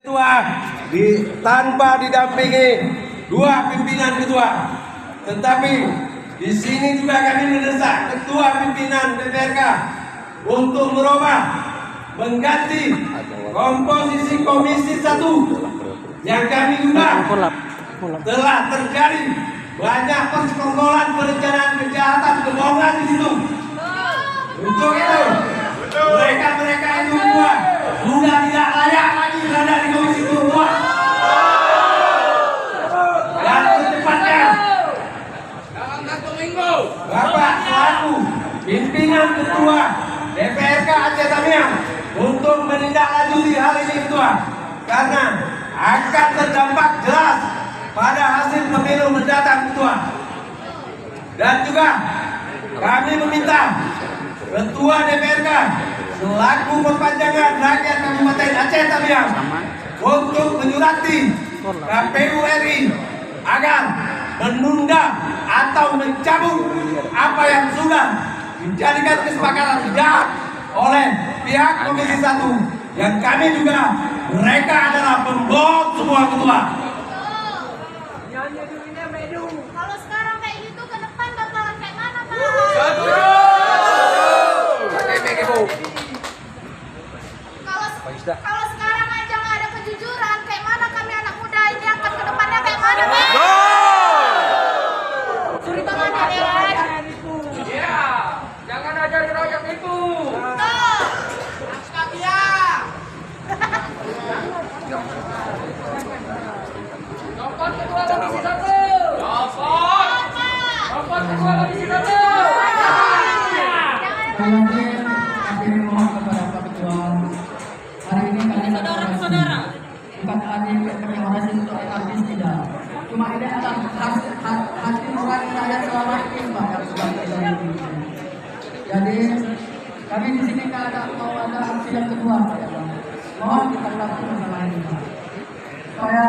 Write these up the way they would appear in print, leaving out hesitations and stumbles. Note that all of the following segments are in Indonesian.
Ketua tanpa didampingi dua pimpinan ketua, tetapi di sini juga kami mendesak ketua pimpinan DPRK untuk merubah, mengganti komposisi Komisi 1 yang kami duga telah terjadi banyak persekongkolan perencanaan kejahatan kebohongan di situ. Untuk itu mereka itu semua sudah tidak layak lagi berada di Komisi 2 dan secepatnya Bapak selaku pimpinan ketua DPRK Aceh Tamiang untuk menindaklanjuti hal ini ketua, karena akan terdampak jelas pada hasil pemilu mendatang ketua. Dan juga kami meminta ketua DPRK selaku perpanjangan rakyat Kabupaten Aceh Tamiang untuk menyurati KPU RI agar menunda atau mencabut apa yang sudah dijadikan kesepakatan jahat oleh pihak Komisi 1 yang kami juga mereka adalah pembohong semua ketua. Kalau sekarang kayak gitu ke depan bakalan kayak mana, Pak? Kalau sekarang aja nggak ada kejujuran, kayak mana kami anak muda ini akan ke depannya kayak mana, Pak? Suri banget ya. Iya, jangan aja diroyok itu. Copot ketua Komisi 1. Copot ketua Komisi 1. Kami mohon kepada Pak Ketua, hari ini kami saudara-saudara bukan hanya kami orasi untuk artis tidak, cuma ini adalah hati nurani rakyat selama ini Pak yang sudah terjadi. Jadi kami di sini nggak ada mau ada aksi yang kedua Pak ya Pak. Mohon kita lakukan masalah ini Pak, supaya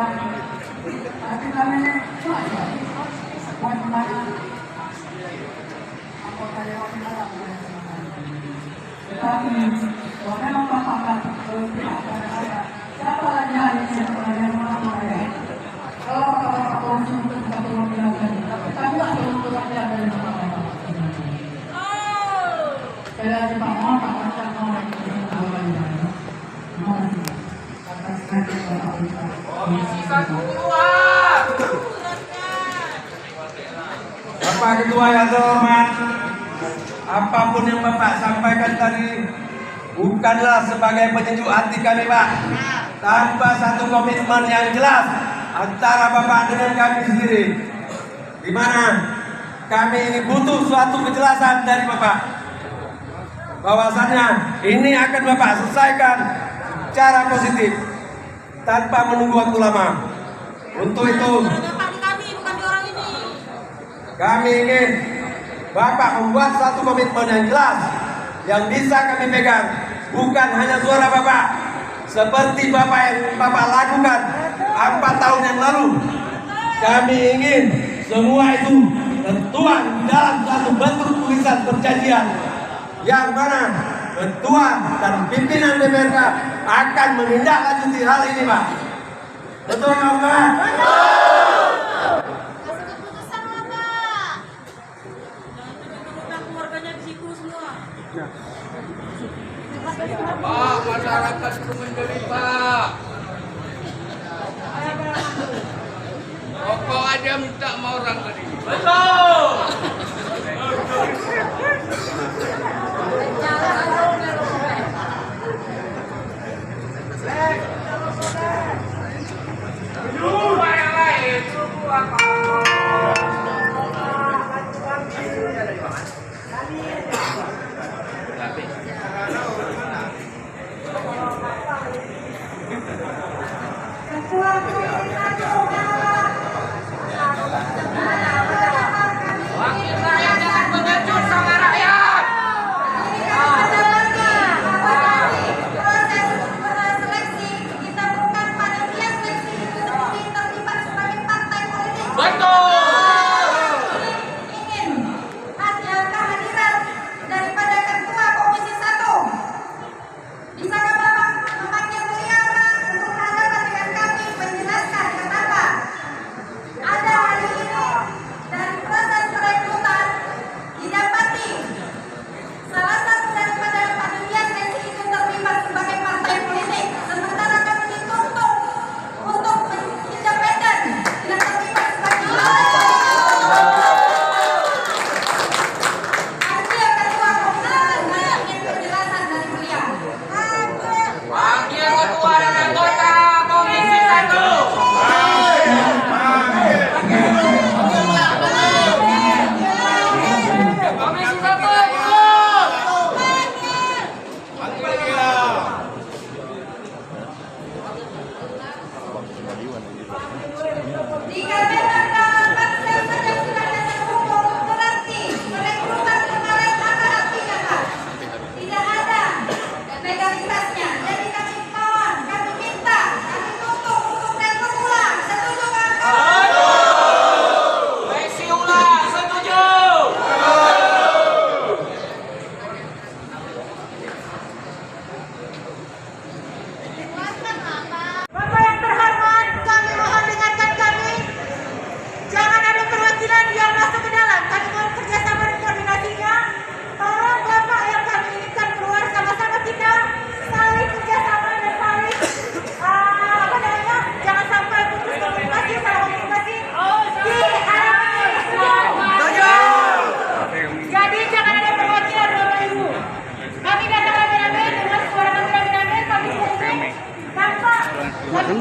hati kami ini banyak buat mana anggota dewan kita. Tapi kalau memang Bapak siapa lagi hari ini yang mengatur ya? Kalau Bapak polisi untuk kita belum bilang, tapi kami lah belum terlihat dari Bapak. Sekali lagi Pak, mohon Pak Kasar mohon tahu lagi. Mohon atas kaki Bapak kita. Komisi 1 keluar. Bapak Ketua yang terhormat, apapun yang Bapak sampaikan tadi bukanlah sebagai penyejuk hati kami Pak, tanpa satu komitmen yang jelas antara Bapak dengan kami sendiri, di mana kami ini butuh suatu kejelasan dari Bapak bahwasannya ini akan Bapak selesaikan secara positif tanpa menunggu waktu lama. Untuk itu kami ingin Bapak membuat satu komitmen yang jelas yang bisa kami pegang, bukan hanya suara Bapak seperti Bapak yang Bapak lakukan 4 tahun yang lalu. Kami ingin semua itu tertuang dalam satu bentuk tulisan perjanjian yang mana ketua dan pimpinan DPRK akan menindaklanjuti hal ini Pak. Betul nggak Pak? Pak, masyarakat itu menderita. Rokok aja minta sama orang tadi. Betul. Lupa yang lain. Wakil rakyat jangan mengecut sama rakyat.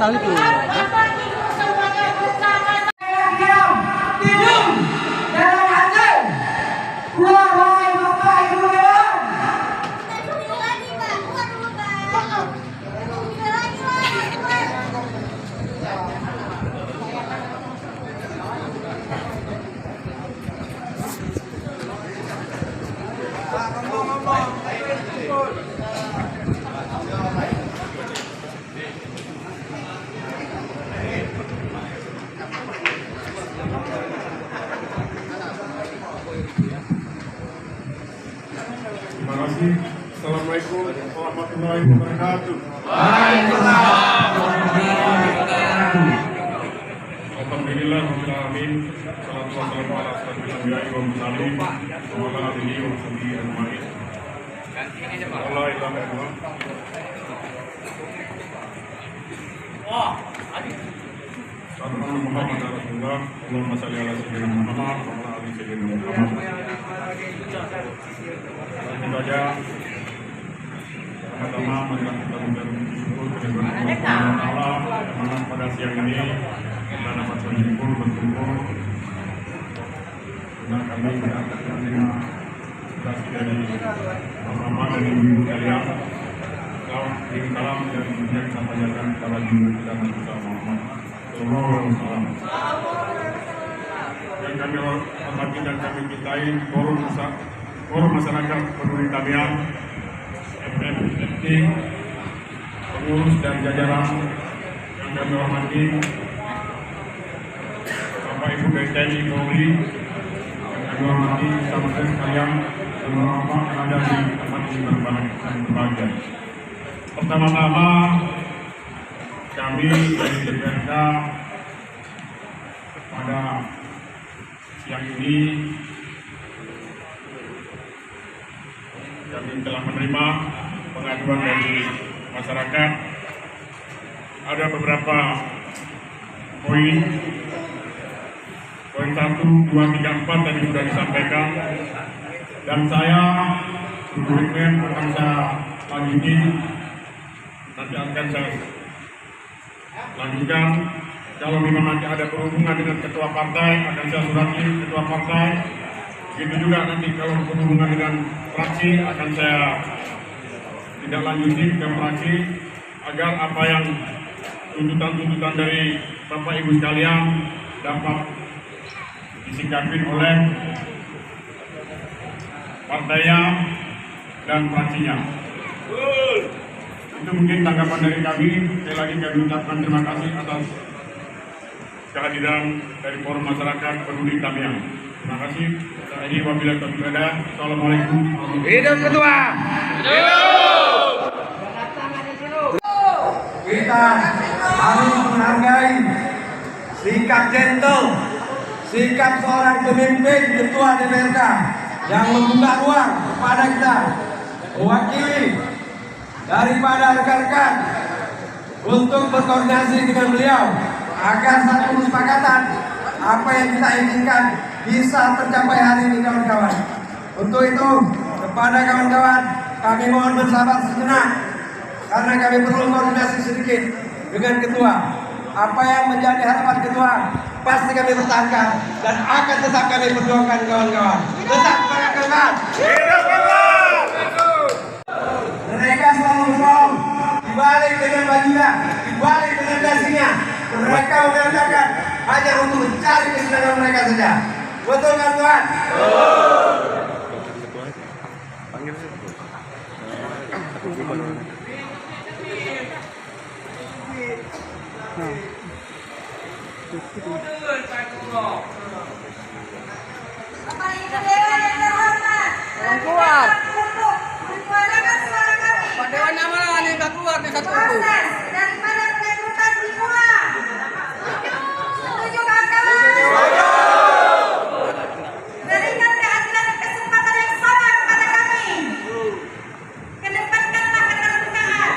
tahu itu. Terima kasih. Assalamualaikum warahmatullahi wabarakatuh. Alhamdulillah rabbil alamin. Salatu wassalamu ala asyrofil anbiya'i wal mursalin wa ala alihi wa sahbihi ajma'in. La ilaha illallah. Sallallahu Muhammad Rasulullah. Allahumma shalli ala sayyidina Muhammad wa ala ali sayyidina Muhammad. Tentu saja pertama marilah kita bersyukur kepada Allah Taala yang mana pada siang ini kita dapat berkumpul karena kami mendapat menerima kasih dari Bapak dan Ibu kalian. Salam dan yang kita panjatkan kepada junjungan kita Nabi Muhammad Sallallahu Alaihi Wasallam. Yang kami hormati dan kami cintai forum masyarakat peduli Tabian, FMFT, pengurus dan jajaran yang kami hormati, Bapak Ibu dari TNI Polri, yang kami hormati sahabat sekalian, dan Bapak yang ada di tempat ini berbahagia. Pertama-tama kami dari DPRK pada siang ini kami telah menerima pengaduan dari masyarakat. Ada beberapa poin 1, 2, 3, 4 tadi sudah disampaikan, dan saya dokumen akan saya lanjuti, nanti akan saya lanjutkan. Kalau memang nanti ada berhubungan dengan ketua partai, akan saya surati ketua partai. Begitu juga nanti kalau berhubungan dengan fraksi, akan saya tidak lanjuti ke fraksi, agar apa yang tuntutan-tuntutan dari Bapak Ibu sekalian dapat disikapi oleh partainya dan fraksinya. Itu mungkin tanggapan dari kami. Sekali lagi kami ucapkan terima kasih atas kehadiran dari forum masyarakat peduli Tabian. Terima kasih. Saya wabillahi taufiq wal hidayah. Assalamualaikum. Hidup ketua. Kita harus menghargai sikap gentle, sikap seorang pemimpin ketua DPRK yang membuka ruang kepada kita mewakili daripada rekan-rekan untuk berkoordinasi dengan beliau agar satu kesepakatan apa yang kita inginkan bisa tercapai hari ini, kawan-kawan. Untuk itu kepada kawan-kawan kami mohon bersabar sejenak karena kami perlu koordinasi sedikit dengan ketua. Apa yang menjadi harapan ketua pasti kami pertahankan dan akan tetap kami perjuangkan, kawan-kawan. Tetap semangat, kawan. Mereka selalu strong, dibalik dengan bajunya, dibalik dengan dasinya. Mereka mengatakan hanya untuk mencari kesenangan mereka saja. Betul kan, Tuhan? Keluar. Pak Dewan Amanah ini nggak keluar nih satu. Proses daripada perekrutan dimulai. Setuju kawan-kawan? Berikan keadilan dan kesempatan yang sama kepada kami. Kedepankanlah keterbukaan.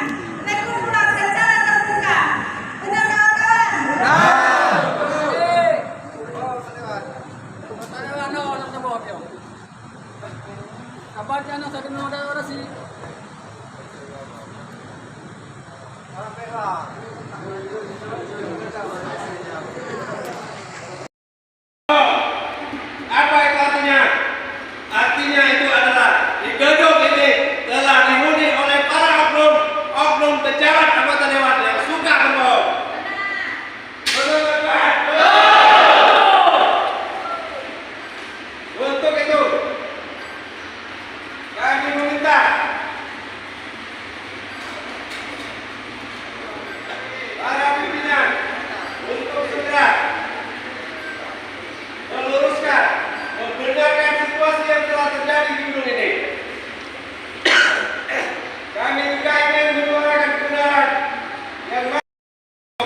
Rekrutlah secara terbuka. Benar kawan-kawan?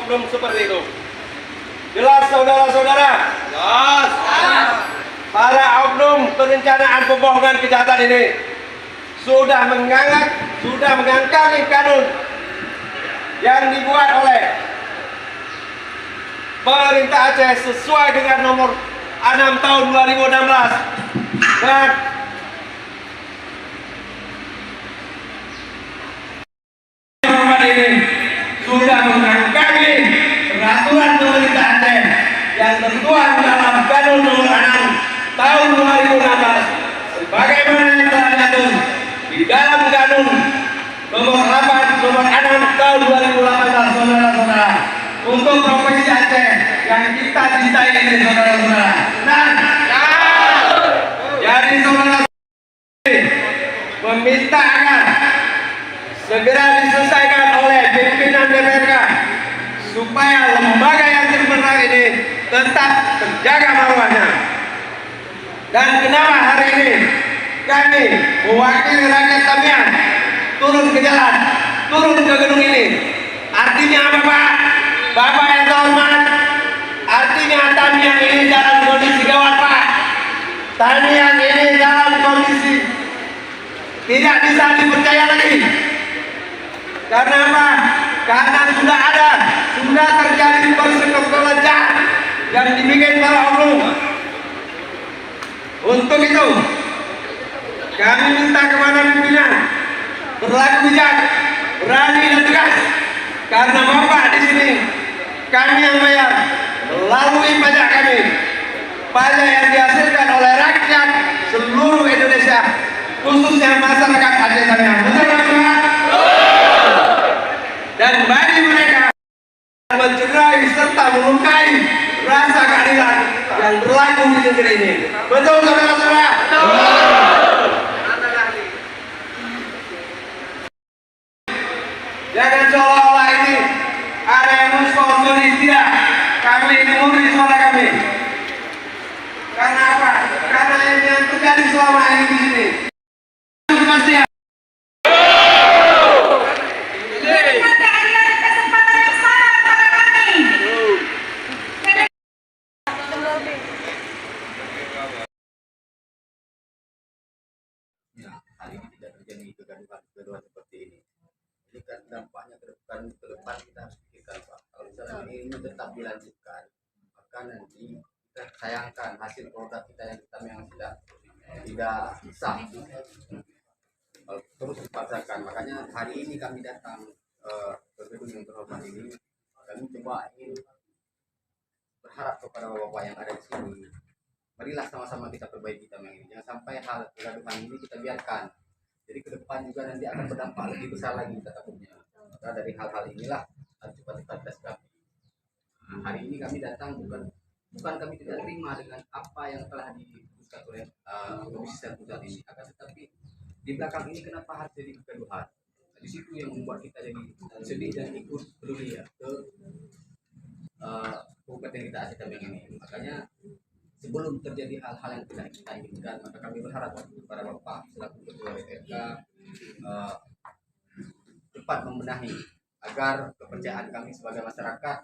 oknum seperti itu. Jelas saudara-saudara? Jelas. Para oknum perencanaan pembohongan kejahatan ini sudah mengangkangi kanun yang dibuat oleh pemerintah Aceh sesuai dengan nomor 6 tahun 2016 dan ini sudah mengangkangi peraturan pemerintah Aceh yang tertuang dalam kanun nomor 6 tahun 2016 sebagaimana yang telah diatur di dalam kanun nomor 6 tahun 2018 saudara-saudara untuk provinsi Aceh yang kita cintai ini saudara-saudara. Jadi saudara meminta agar segera diselesaikan oleh pimpinan DPRK supaya lembaga yang terbentuk ini tetap terjaga marwahnya. Dan kenapa hari ini kami mewakili rakyat Tamiang turun ke jalan, turun ke gedung ini? Artinya apa Pak? Bapak yang terhormat, artinya Tamiang ini dalam kondisi gawat Pak. Tamiang ini dalam kondisi tidak bisa dipercaya lagi. Karena apa? Karena sudah terjadi persekongkolan jahat yang dibikin para oknum. Untuk itu, kami minta kepada pimpinan berlaku bijak, berani dan tegas. Karena Bapak di sini, kami yang bayar melalui pajak kami, pajak yang dihasilkan oleh rakyat seluruh Indonesia, khususnya masyarakat Aceh Tamiang. Betul Bapak? Dan bagi mereka mencederai serta melukai rasa keadilan yang berlaku di negeri ini. Betul saudara-saudara? Jangan seolah-olah ini ada yang mensponsori, tidak. Kami ini murni suara kami. Karena apa? Karena yang terjadi selama ini di sini. Kepastian. Hari ini tidak terjadi kegaduhan seperti ini. Ini kan dampaknya ke depan kita harus pikirkan Pak. Kalau misalnya ini tetap dilanjutkan, maka nanti kita sayangkan hasil produk kita yang tidak sah. Terus dipaksakan. Makanya hari ini kami datang ke gedung yang terhormat ini, kami coba ingin berharap kepada bapak yang ada di sini. Marilah sama-sama kita perbaiki Tamiang ini. Jangan sampai hal kegaduhan ini kita biarkan. Jadi ke depan juga nanti akan berdampak lebih besar lagi kita takutnya. Maka dari hal-hal inilah harus cepat-cepat kita sikapi. Hari ini kami datang bukan kami tidak terima dengan apa yang telah diputuskan oleh Komisi Pusat ini, akan tetapi di belakang ini kenapa harus jadi kegaduhan? Di situ yang membuat kita jadi sedih dan ikut peduli ya ke kabupaten kita Aceh Tamiang ini. Makanya sebelum terjadi hal-hal yang tidak kita inginkan, maka kami berharap kepada Bapak selaku Ketua DPRK cepat membenahi agar kepercayaan kami sebagai masyarakat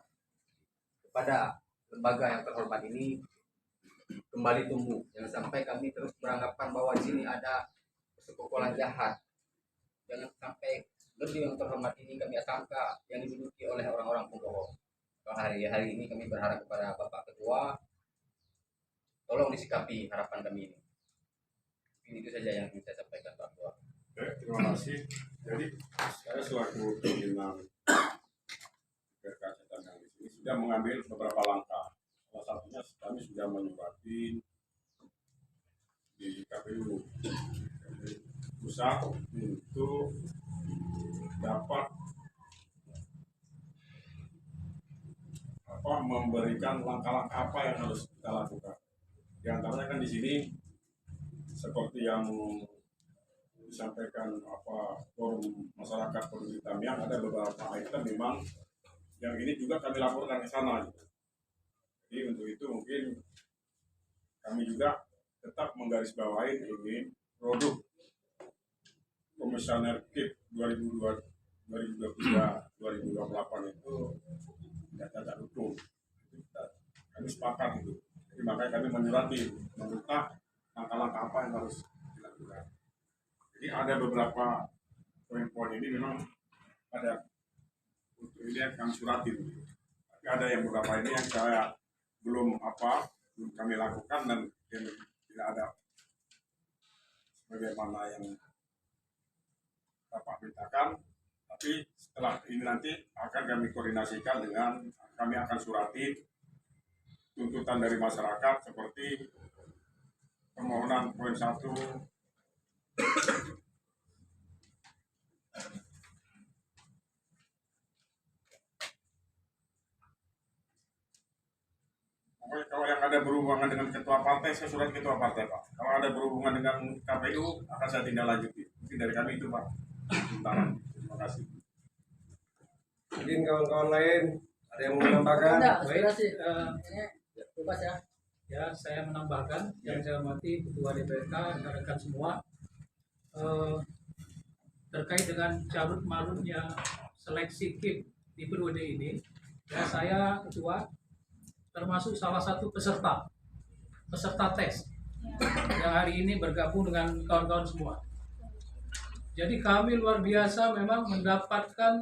kepada lembaga yang terhormat ini kembali tumbuh. Jangan sampai kami terus beranggapan bahwa di sini ada persekongkolan jahat. Jangan sampai gedung yang terhormat ini kami sangka yang diduduki oleh orang-orang pembohong. Hari ini kami berharap kepada Bapak Ketua, tolong disikapi harapan kami ini. Itu saja yang ingin saya sampaikan Pak Ketua. Terima kasih. Jadi saya selaku pimpinan DPRK Aceh Tamiang di sini sudah mengambil beberapa langkah. Salah satunya kami sudah menyurati di KPU pusat untuk dapat memberikan langkah-langkah apa yang harus kita lakukan. Di antaranya kan di sini seperti yang disampaikan forum masyarakat peduli Tamiang, ada beberapa item memang yang ini juga kami laporkan ke sana. Jadi untuk itu mungkin kami juga tetap menggarisbawahi ini produk Komisioner KIP 2023-2028 itu tidak cacat hukum. Kami sepakat itu. Jadi makanya kami menyurati, meminta langkah-langkah apa yang harus dilakukan. Jadi ada beberapa poin-poin ini memang ada untuk ini yang kami surati. Tapi ada yang beberapa ini yang saya belum kami lakukan dan tidak ada bagaimana yang Bapak mintakan. Tapi setelah ini nanti akan kami koordinasikan dengan, kami akan surati tuntutan dari masyarakat seperti permohonan poin 1 kalau yang ada berhubungan dengan ketua partai, saya surat ketua partai, Pak. Kalau ada berhubungan dengan KPU, akan saya tindak lanjuti. Mungkin dari kami itu, Pak. Terima kasih. Mungkin kawan-kawan lain ada yang mau menambahkan? Aspirasi ini bebas ya. Ya, saya menambahkan yang saya hormati Ketua DPRK, rekan-rekan semua, terkait dengan carut marutnya seleksi KIP di periode ini. Ya, saya Ketua termasuk salah satu peserta tes yang hari ini bergabung dengan kawan-kawan semua. Jadi kami luar biasa memang mendapatkan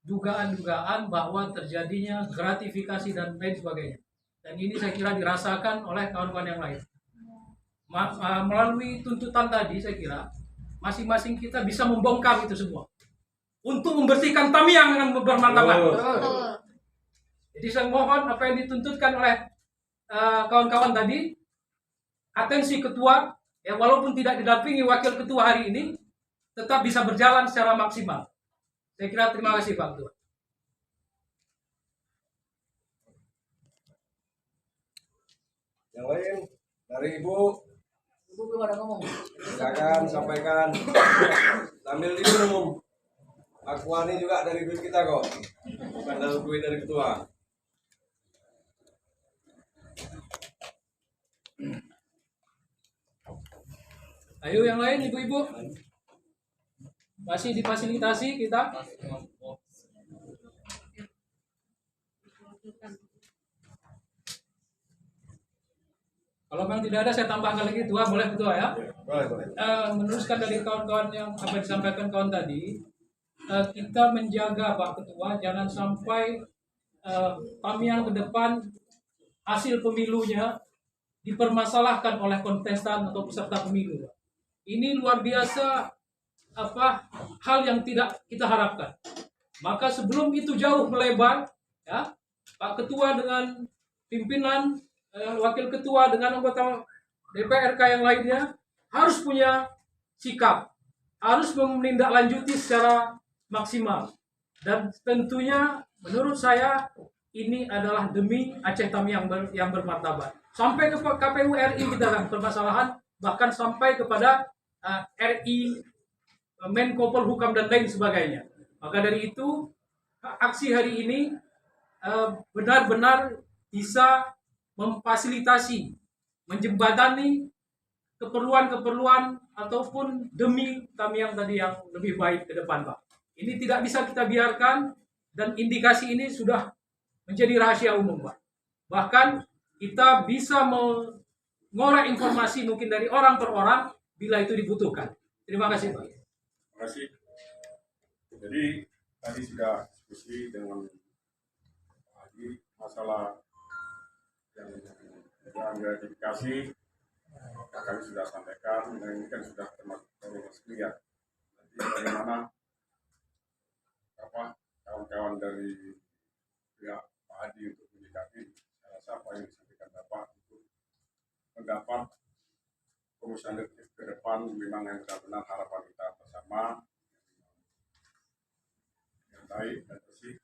dugaan-dugaan bahwa terjadinya gratifikasi dan lain sebagainya. Dan ini saya kira dirasakan oleh kawan-kawan yang lain. Melalui tuntutan tadi saya kira masing-masing kita bisa membongkar itu semua untuk membersihkan Tamiang yang bermartabat. Jadi saya mohon apa yang dituntutkan oleh kawan-kawan tadi, atensi ketua, ya walaupun tidak didampingi wakil ketua hari ini, tetap bisa berjalan secara maksimal. Saya kira terima kasih Pak Ketua. Yang lain dari Ibu, Ibu belum ada ngomong. silakan sampaikan. Sambil diminum. Aqua ini juga dari duit kita kok, bukan dari duit dari ketua. Ayo yang lain ibu-ibu. Masih difasilitasi kita. Kalau memang tidak ada saya tambahkan lagi Ketua, boleh Ketua ya? Boleh. Meneruskan dari kawan-kawan yang apa disampaikan kawan tadi, kita menjaga Pak Ketua jangan sampai Tamiang ke depan hasil pemilunya dipermasalahkan oleh kontestan atau peserta pemilu. Ini luar biasa hal yang tidak kita harapkan. Maka sebelum itu jauh melebar, ya Pak Ketua dengan pimpinan, wakil ketua dengan anggota DPRK yang lainnya harus punya sikap, harus menindaklanjuti secara maksimal. Dan tentunya menurut saya ini adalah demi Aceh Tamiang yang bermartabat. Sampai ke KPU RI kita kan permasalahan, bahkan sampai kepada RI, Menko Polhukam dan lain sebagainya. Maka dari itu aksi hari ini benar-benar bisa memfasilitasi, menjembatani keperluan-keperluan ataupun demi Tamiang tadi yang lebih baik ke depan, Pak. Ini tidak bisa kita biarkan dan indikasi ini sudah menjadi rahasia umum, Pak. Bahkan kita bisa mengorek informasi mungkin dari orang per orang bila itu dibutuhkan. Terima kasih, Pak. Terima kasih. Jadi tadi sudah diskusi dengan Pak Haji masalah yang gratifikasi, kami sudah sampaikan dan ini kan sudah termasuk resmi ya. Nanti bagaimana kawan-kawan dari pihak Pak Haji untuk menyikapi, saya rasa apa yang disampaikan Bapak untuk mendapat perusahaan ke depan memang yang benar-benar harapan kita bersama yang baik dan bersih.